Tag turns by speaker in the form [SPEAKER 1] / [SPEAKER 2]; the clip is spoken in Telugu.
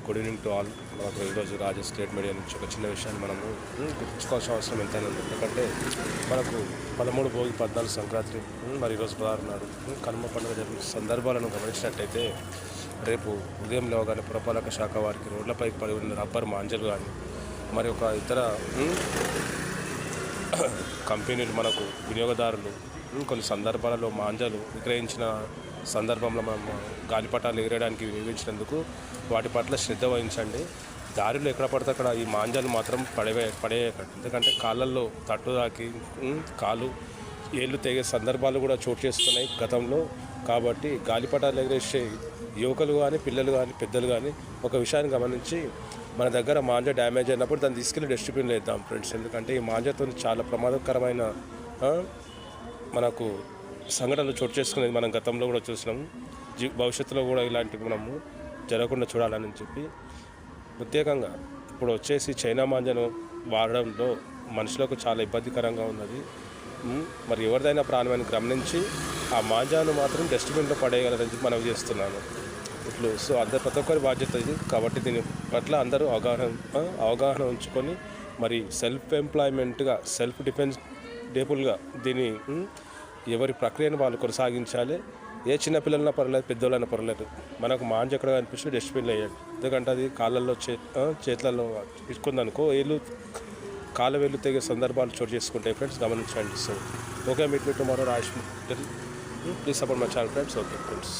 [SPEAKER 1] Good evening to all. మనకు ఈరోజు రాజు స్టేట్ మీడియా నుంచి ఒక చిన్న విషయాన్ని మనము గుర్తుంచుకోవాల్సిన అవసరం ఎంతైనా ఉంది. ఎందుకంటే మనకు 13 భోగి 14 సంక్రాంతి మరి ఈరోజు 16 నాడు కనుమ పండుగ జరిగిన సందర్భాలను గమనించినట్టయితే రేపు ఉదయం లేవగానే పురపాలక శాఖ వారికి రోడ్లపైకి పడి ఉన్న రబ్బర్ మాంజలు కానీ మరి ఒక ఇతర కంపెనీలు మనకు వినియోగదారులు కొన్ని సందర్భాలలో మాంజలు విక్రయించిన సందర్భంలో మనం గాలిపటాలు ఎగరేయడానికి వినియోగించినందుకు వాటి పట్ల శ్రద్ధ వహించండి. దారిలో ఎక్కడ పడితే అక్కడ ఈ మాంజాలు మాత్రం పడేయకండి. ఎందుకంటే కాళ్ళల్లో తట్టు తాకి కాలు ఏళ్ళు తెగే సందర్భాలు కూడా చోటు చేసుకున్నాయి గతంలో. కాబట్టి గాలిపటాలు ఎగరేసే యువకులు కానీ పిల్లలు కానీ పెద్దలు కానీ ఒక విషయాన్ని గమనించి మన దగ్గర మాంజా డ్యామేజ్ అయినప్పుడు దాన్ని తీసుకెళ్ళి డస్ట్బిన్లో వేద్దాం ఫ్రెండ్స్. ఎందుకంటే ఈ మాంజాతో చాలా ప్రమాదకరమైన మనకు సంఘటనలు చోటు చేసుకునేది మనం గతంలో కూడా చూసినాము. భవిష్యత్తులో కూడా ఇలాంటివి మనము జరగకుండా చూడాలని చెప్పి ప్రత్యేకంగా ఇప్పుడు వచ్చేసి చైనా మాంజాను వాడడంలో మనుషులకు చాలా ఇబ్బందికరంగా ఉన్నది. మరి ఎవరిదైనా ప్రాణాన్ని గమనించి ఆ మాంజాను మాత్రం డస్ట్బిన్లో పడేయగలరని చెప్పి మనం చేస్తున్నాను. ఇట్లు సో అందరు ప్రతి ఒక్కరి బాధ్యత ఇది. కాబట్టి దీని పట్ల అందరూ అవగాహన ఉంచుకొని మరి సెల్ఫ్ ఎంప్లాయ్మెంట్గా సెల్ఫ్ డిఫెన్స్ డేపుల్గా దీన్ని ఎవరి ప్రక్రియను వాళ్ళు కొనసాగించాలి. ఏ చిన్న పిల్లలైనా పర్లేదు, పెద్దోళ్ళైనా పర్లేదు, మనకు మాంజ ఎక్కడ కనిపిస్తే డస్ట్బిన్లో వేయండి. ఎందుకంటే అది కాళ్ళల్లో చేతులలో ఇసుకుందనుకో కాళ్ళ వేళ్ళు తెగే సందర్భాలు చోటు చేసుకుంటాయి ఫ్రెండ్స్, గమనించండి. So okay, meet tomorrow Raj. Please support my channel friends. Okay friends.